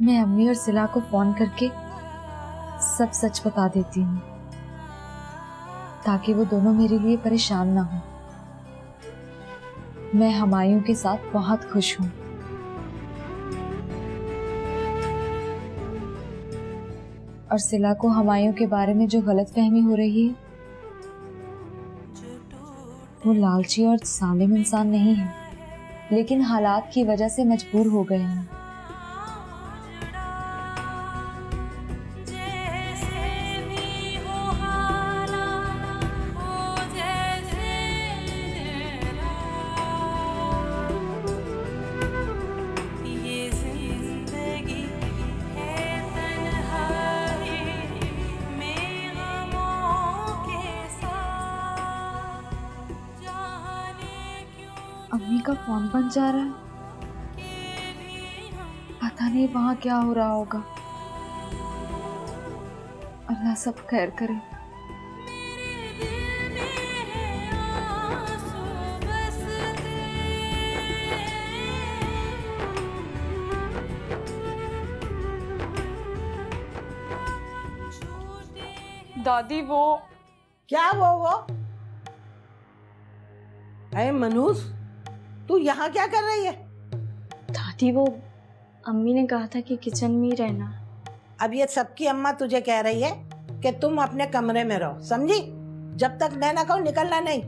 मैं अम्मी और सिला को फोन करके सब सच बता देती हूँ ताकि वो दोनों मेरे लिए परेशान ना हो। मैं हुमायूं के साथ बहुत खुश हूँ। और सिला को हुमायूं के बारे में जो गलतफहमी हो रही है, वो लालची और जालिम इंसान नहीं है, लेकिन हालात की वजह से मजबूर हो गए हैं। अम्मी का फोन बंद जा रहा है, पता नहीं वहां क्या हो रहा होगा। अल्लाह सब खैर करे। दादी वो क्या वो अरे मनूस, तू यहाँ क्या कर रही है? दादी वो अम्मी ने कहा था कि किचन में ही रहना। अब ये सबकी अम्मा तुझे कह रही है कि तुम अपने कमरे में रहो, समझी? जब तक मैं ना कहूँ निकलना नहीं।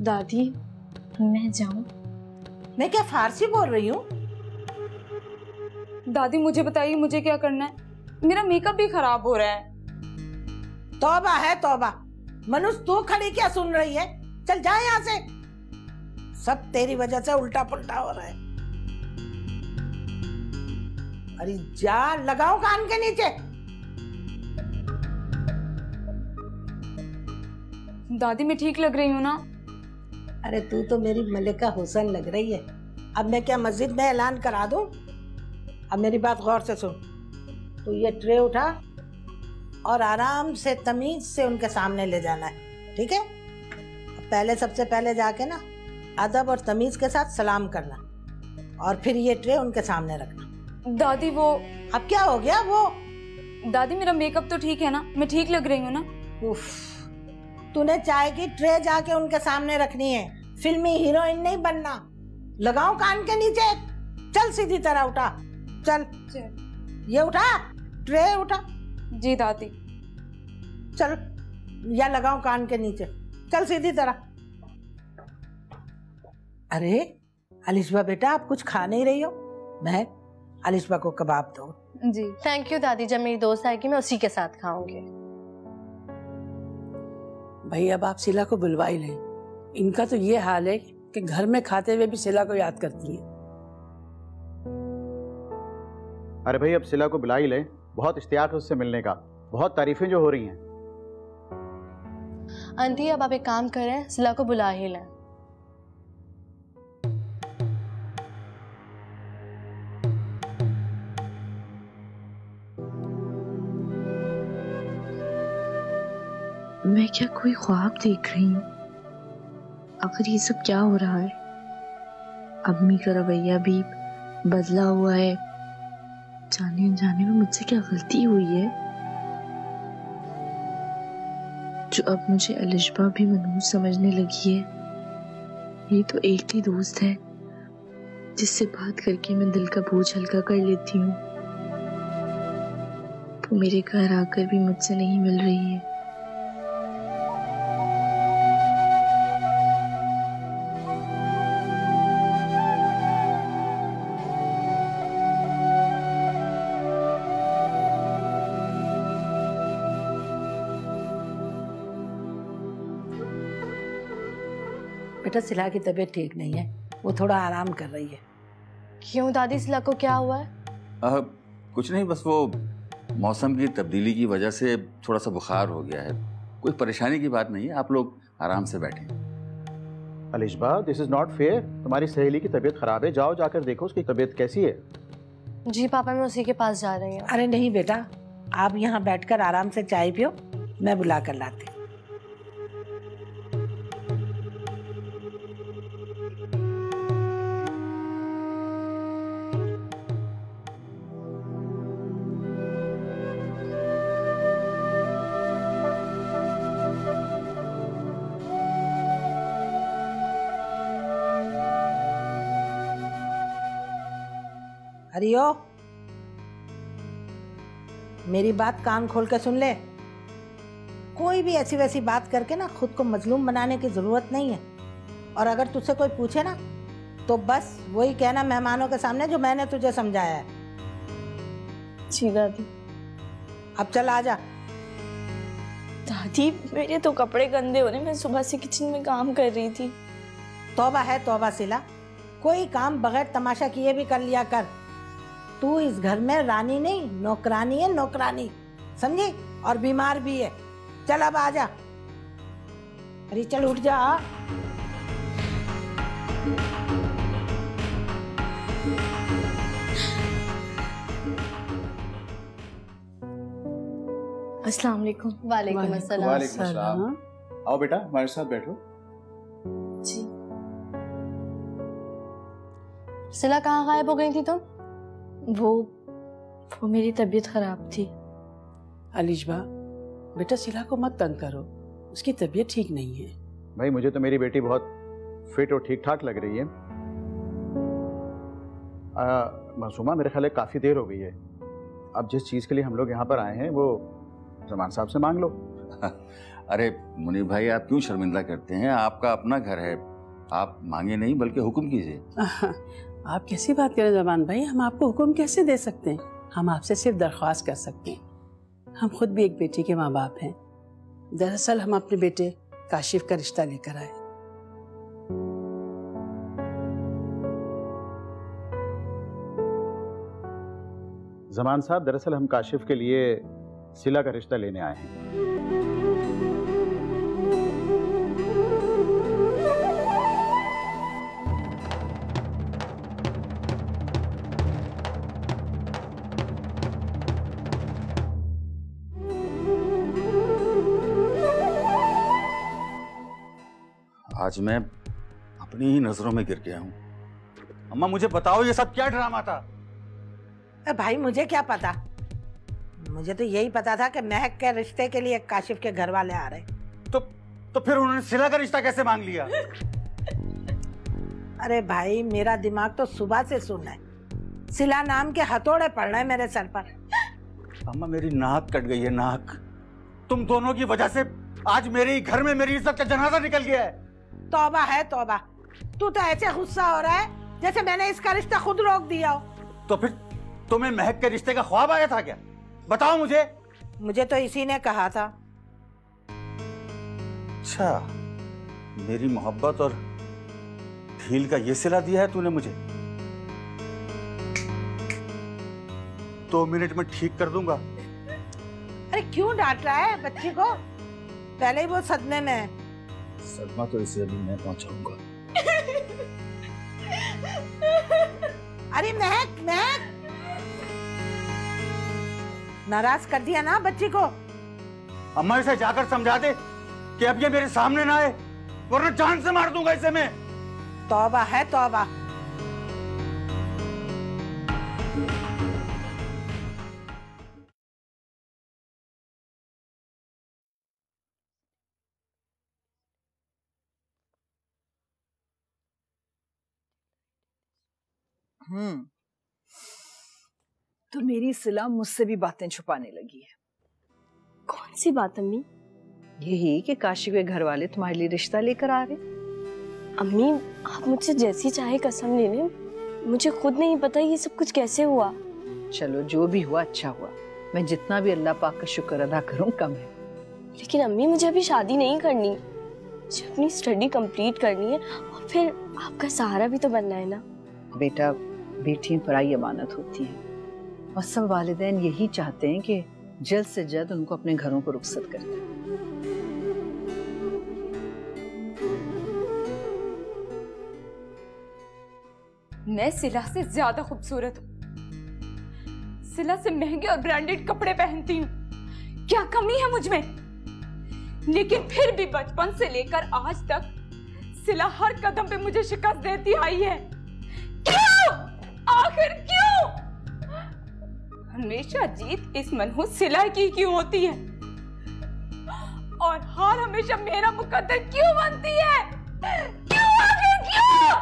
दादी मैं जाऊं? मैं क्या फारसी बोल रही हूँ? दादी मुझे बताइए मुझे क्या करना है? मेरा मेकअप भी खराब हो रहा है। तौबा है तौबा। मनुष्य तू खड़ी क्या सुन रही है? चल जा यहाँ से। सब तेरी वजह से उल्टा पुल्टा हो रहा है। अरे जा, लगाओ कान के नीचे। दादी मैं ठीक लग रही हूँ ना? अरे तू तो मेरी मलिका हुसैन लग रही है। अब मैं क्या मस्जिद में ऐलान करा दूं? अब मेरी बात गौर से सुन। तू ये ट्रे उठा और आराम से तमीज से उनके सामने ले जाना है, ठीक है? पहले सबसे पहले जाके ना अदब और तमीज के साथ सलाम करना और फिर ये ट्रे उनके सामने रखना। दादी वो अब क्या हो गया? वो दादी मेरा मेकअप तो ठीक है ना? मैं ठीक लग रही हूँ ना? उफ, तूने चाय की ट्रे जाके उनके सामने रखनी है, फिल्मी हीरोइन नहीं बनना। लगाओ कान के नीचे। चल सीधी तरह उठा। चल ये उठा, ट्रे उठा। जी दादी। चल या लगाओ कान के नीचे। चल सीधी तरह। अरे अलिशबा बेटा, आप कुछ खा नहीं रही हो? मैं अलिशबा को कबाब दो। जी थैंक यू दादी, जब मेरी दोस्त आएगी मैं उसी के साथ खाऊंगी। भाई अब आप सिला को बुलवा ही लें। इनका तो ये हाल है कि घर में खाते हुए भी सिला को याद करती है। अरे भाई अब सिला को बुला ही लें, बहुत इश्तियाक है उससे मिलने का, बहुत तारीफें जो हो रही हैं। आंटी अब आप एक काम करें, सिला को बुला ही लें। मैं क्या कोई ख्वाब देख रही हूँ? आखिर ये सब क्या हो रहा है? अम्मी का रवैया भी बदला हुआ है। जाने अनजाने में मुझसे क्या गलती हुई है जो अब मुझे अलिशबा भी मनहूस समझने लगी है? ये तो एक ही दोस्त है जिससे बात करके मैं दिल का बोझ हल्का कर लेती हूँ। वो मेरे घर आकर भी मुझसे नहीं मिल रही है। बेटा सिला की तबीयत ठीक नहीं है, वो थोड़ा आराम कर रही है। क्यों दादी, सिला को क्या हुआ है? कुछ नहीं, बस वो मौसम की तब्दीली की वजह से थोड़ा सा बुखार हो गया है। कोई परेशानी की बात नहीं है, आप लोग आराम से बैठें। Alishba, this is not fair. तुम्हारी सहेली की तबीयत खराब है, जाओ जाकर देखो उसकी तबीयत कैसी है। जी पापा, मैं उसी के पास जा रही हूँ। अरे नहीं बेटा, आप यहाँ बैठकर आराम से चाय पियो, मैं बुला कर लाती। हरियो, मेरी बात कान खोल के सुन ले। कोई भी ऐसी वैसी बात करके ना खुद को मजलूम बनाने की जरूरत नहीं है। और अगर तुझसे कोई पूछे ना तो बस वही कहना मेहमानों के सामने जो मैंने तुझे समझाया है। जी दादी। अब चल आजा। दादी मेरे तो कपड़े गंदे हो रहे, मैं सुबह से किचन में काम कर रही थी। तौबा है तौबा सिला, कोई काम बगैर तमाशा किए भी कर लिया कर। तू इस घर में रानी नहीं नौकरानी है, नौकरानी, समझी? और बीमार भी है। चल अब आजा। अरे चल उठ जा। अस्सलाम वालेकुम। वालेकुम अस्सलाम। वालेकुम अस्सलाम। आओ बेटा हमारे साथ बैठो। जी। सिला कहाँ गायब हो गई थी तुम? वो मेरी तबीयत खराब थी। अलीशबा, बेटा सिला को मत तंग करो, उसकी तबीयत ठीक नहीं है। भाई मुझे तो मेरी बेटी बहुत फिट और ठीक ठाक लग रही है। मासूमा मेरे ख्याल है काफ़ी देर हो गई है। अब जिस चीज़ के लिए हम लोग यहाँ पर आए हैं वो जमान साहब से मांग लो। अरे मुनीर भाई, आप क्यों शर्मिंदा करते हैं? आपका अपना घर है, आप मांगे नहीं बल्कि हुक्म कीजिए। आप कैसी बात करें जमान भाई, हम आपको हुक्म कैसे दे सकते हैं? हम आपसे सिर्फ दरख्वास्त कर सकते हैं। हम खुद भी एक बेटी के माँ बाप हैं। दरअसल हम अपने बेटे काशिफ का रिश्ता लेकर आए। जमान साहब, दरअसल हम काशिफ के लिए सिला का रिश्ता लेने आए हैं। आज मैं अपनी ही नजरों में गिर गया हूँ। अम्मा मुझे बताओ ये सब क्या ड्रामा था? भाई मुझे क्या पता, मुझे तो यही पता था कि महक के रिश्ते के लिए काशिफ के घर वाले आ रहे। तो फिर उन्होंने सिला का रिश्ता कैसे मांग लिया? अरे भाई मेरा दिमाग तो सुबह से सुन है। सिला नाम के हथौड़े पड़ रहे हैं मेरे सर पर। अम्मा मेरी नाक कट गई है, नाक। तुम दोनों की वजह से आज मेरे ही घर में मेरी इज्जत का जनाजा निकल गया है। तौबा है तौबा, तू तो ऐसे गुस्सा हो रहा है जैसे मैंने इसका रिश्ता खुद रोक दिया हो। तो फिर तुम्हें महक के रिश्ते का ख्वाब आया था क्या? बताओ मुझे। मुझे तो इसी ने कहा था। अच्छा, मेरी मोहब्बत और ढील का ये सिला दिया है तूने मुझे? 2 मिनट में ठीक कर दूंगा। अरे क्यों डांट रहा है बच्ची को? पहले ही वो सदमे में है। सदमा तो इसे अभी मैं पहुंचाऊंगा। अरे महक, महक नाराज कर दिया ना बच्ची को। अम्मा इसे जाकर समझा दे कि अब ये मेरे सामने ना आए, वरना जान से मार दूंगा इसे मैं। तौबा है तौबा। तो मेरी सिला मुझसे भी बातें छुपाने लगी है। कौन सी बात अम्मी? यही कि काशिफ के घर वाले तुम्हारे लिए रिश्ता लेकर आ रहे। अम्मी आप मुझसे जैसी चाहे कसम ले लें, मुझे खुद नहीं पता ये सब कुछ कैसे हुआ। चलो जो भी हुआ अच्छा हुआ, मैं जितना भी अल्लाह पाक का शुक्र अदा करूं कम है। लेकिन अम्मी मुझे अभी शादी नहीं करनी, मुझे अपनी स्टडी कंप्लीट करनी है और फिर आपका सहारा भी तो बनना है ना। बेटा, बेटियां पराई अमानत होती हैं और सब वालिदैन यही चाहते हैं कि जल्द से जल्द उनको अपने घरों को रुखसत कर दें। मैं सिला से ज्यादा खूबसूरत हूँ, सिला से महंगे और ब्रांडेड कपड़े पहनती हूँ, क्या कमी है मुझ में? लेकिन फिर भी बचपन से लेकर आज तक सिला हर कदम पे मुझे शिकस्त देती आई है। क्यों? आखिर क्यों? हमेशा जीत इस मनहूस सिला की क्यों होती है और हार हमेशा मेरा मुकद्दर क्यों बनती है? क्यों? आखिर क्यों?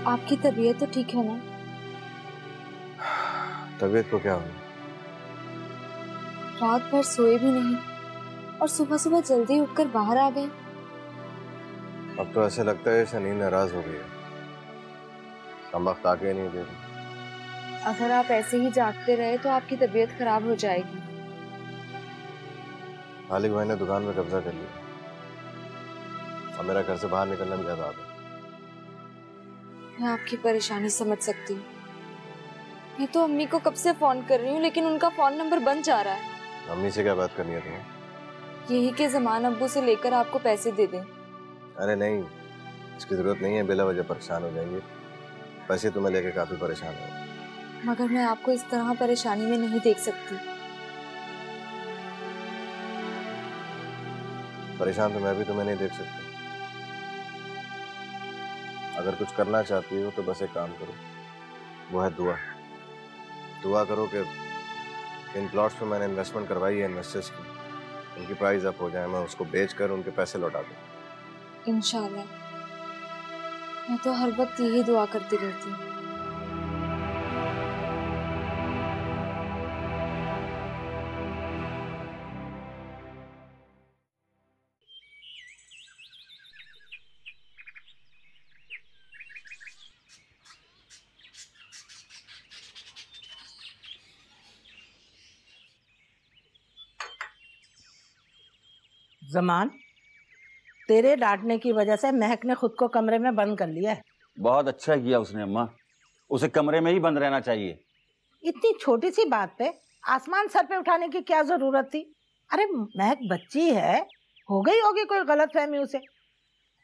आपकी तबीयत तो ठीक है ना? तबीयत को क्या हुआ? रात भर सोए भी नहीं और सुबह सुबह जल्दी उठकर बाहर आ गए। अब तो ऐसे लगता है शनी नाराज हो गई है, हम वक्त आके नहीं दे रही। अगर आप ऐसे ही जागते रहे तो आपकी तबीयत खराब हो जाएगी। मालिक भाई ने दुकान में कब्जा कर लिया और मेरा घर से बाहर निकलना भी ज्यादा आता। मैं आपकी परेशानी समझ सकती हूँ। मैं तो अम्मी को कब से फोन कर रही हूँ लेकिन उनका फोन नंबर बंद जा रहा है। अम्मी से क्या बात करनी है तुम्हें? यही के ज़मान अब्बू से लेकर आपको पैसे दे दें। अरे नहीं, इसकी जरूरत नहीं है, बेला वजह परेशान हो जाएंगे। पैसे तुम्हें लेके काफी परेशान हो, मगर मैं आपको इस तरह परेशानी में नहीं देख सकती। परेशान तो मैं भी तुम्हें नहीं देख सकता। अगर कुछ करना चाहती हो तो बस एक काम करो, वो है दुआ। दुआ करो कि इन प्लॉट्स पे मैंने इन्वेस्टमेंट करवाई है इन्वेस्टर्स की, उनकी प्राइस अप हो जाए, मैं उसको बेचकर उनके पैसे लौटा दूं। इंशाल्लाह। मैं तो हर वक्त यही दुआ करती रहती हूँ। जमान, तेरे डांटने की वजह से महक ने खुद को कमरे में बंद कर लिया है। बहुत अच्छा किया उसने अम्मा, उसे कमरे में ही बंद रहना चाहिए। इतनी छोटी सी बात पे आसमान सर पे उठाने की क्या जरूरत थी? अरे महक बच्ची है, हो गई होगी कोई गलतफहमी उसे।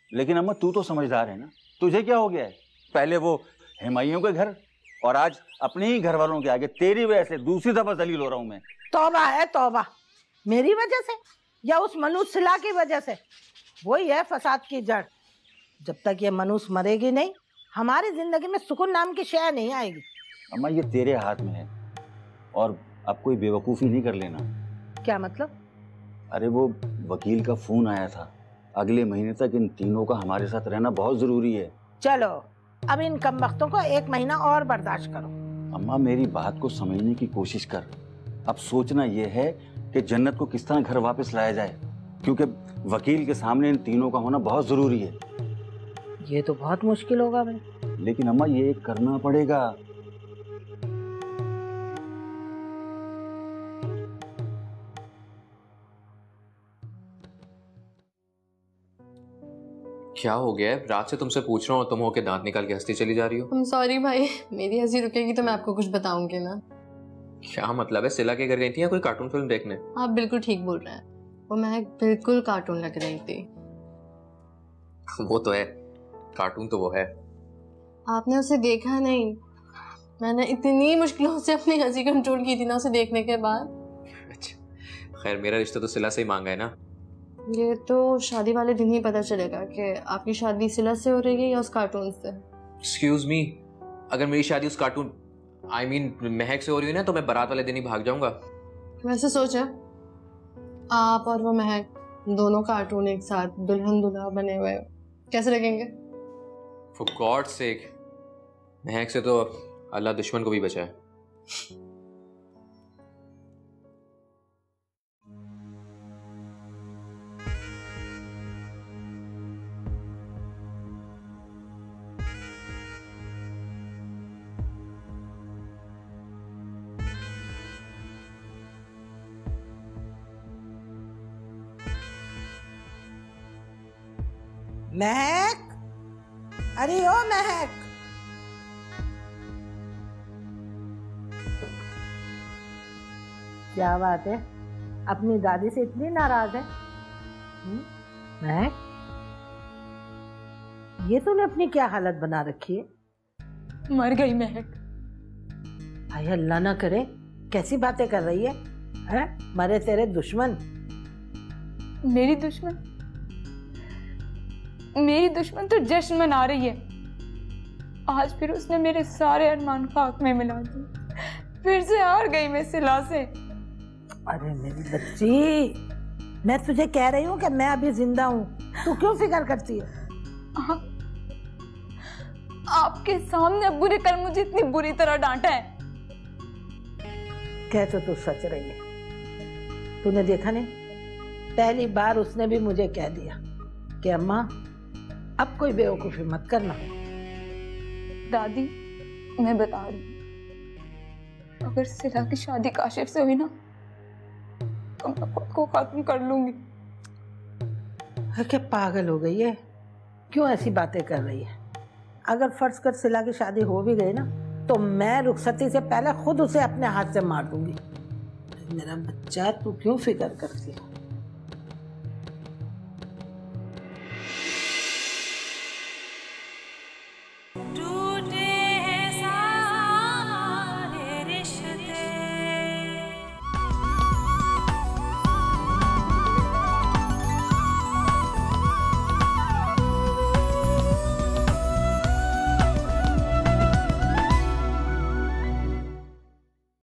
लेकिन अम्मा तू तो समझदार है ना, तुझे क्या हो गया है? पहले वो हिमाइयों के घर और आज अपने ही घर वालों के आगे तेरी वजह से दूसरी दफा जलील हो रहा हूं मैं। तौबा है तौबा, मेरी वजह से या उस मनुष्य सिला की वजह से? वही है फसाद की जड़। जब तक ये मनुष्य मरेगी नहीं, हमारी जिंदगी में सुकून नाम की शय नहीं आएगी। अम्मा ये तेरे हाथ में है और अब कोई बेवकूफ़ी नहीं कर लेना। क्या मतलब? अरे वो वकील का फोन आया था, अगले महीने तक इन तीनों का हमारे साथ रहना बहुत जरूरी है। चलो अब इन कमबख्तों को एक महीना और बर्दाश्त करो। अम्मा मेरी बात को समझने की कोशिश कर। अब सोचना यह है कि जन्नत को किस तरह घर वापस लाया जाए, क्योंकि वकील के सामने इन तीनों का होना बहुत जरूरी है। ये तो बहुत मुश्किल होगा भाई। लेकिन अम्मा ये करना पड़ेगा। क्या हो गया है? रात से तुमसे पूछ रहा हूँ, तुम होके दांत निकाल के हंसती चली जा रही हो। I'm sorry भाई, मेरी हंसी रुकेगी तो मैं आपको कुछ बताऊंगी ना। क्या मतलब है? सिला के घर गई थी या कोई कार्टून फिल्म देखने? आप बिल्कुल ठीक बोल रहे हैं, वो महक बिल्कुल कार्टून लग रही थी। वो तो है, कार्टून तो वो है। आपने उसे देखा नहीं? मैंने इतनी मुश्किलों से अपनी हंसी कंट्रोल की थी ना उसे देखने के बाद। अच्छा खैर, मेरा रिश्ता तो सिला से ही मांगा है ना। ये तो शादी वाले दिन ही पता चलेगा कि आपकी शादी सिला से हो रही है या उस कार्टून से। एक्सक्यूज मी, अगर मेरी शादी उस कार्टून महक से हो रही है ना, तो मैं बारात वाले दिन ही भाग जाऊंगा। वैसे सोचा, आप और वो महक दोनों कार्टून एक साथ दुल्हन दुल्हा बने हुए कैसे लगेंगे? फॉर गॉड्स सेक, महक से तो अल्लाह दुश्मन को भी बचाए। महक, अरे ओ महक, क्या बात है, अपनी दादी से इतनी नाराज है? महक, ये तूने अपनी क्या हालत बना रखी है? मर गई महक। हाय अल्लाह ना करे, कैसी बातें कर रही है? हैं? मरे तेरे दुश्मन। मेरी दुश्मन? मेरी दुश्मन तो जश्न मना रही है। आज फिर उसने मेरे सारे अरमान खाक में मिला दिए। फिर से हार गई मैं सिला से। अरे मेरी बच्ची, मैं तुझे कह रही हूँ कि मैं अभी जिंदा हूँ, तू क्यों फिक्र करती है? आपके सामने अब्बू ने कल मुझे इतनी बुरी तरह डांटा है। कह तो तू सच रही है। तूने देखा नहीं, पहली बार उसने भी मुझे कह दिया कि अम्मा अब कोई बेवकूफी मत करना। दादी मैं बता रही हूँ, अगर सिला की शादी काशिफ से हुई ना तो मैं खुद को खत्म कर लूंगी। क्या पागल हो गई है? क्यों ऐसी बातें कर रही है? अगर फर्ज कर सिला की शादी हो भी गई ना तो मैं रुखसती से पहले खुद उसे अपने हाथ से मार दूंगी। मेरा बच्चा, तू क्यों फिक्र करती है? Do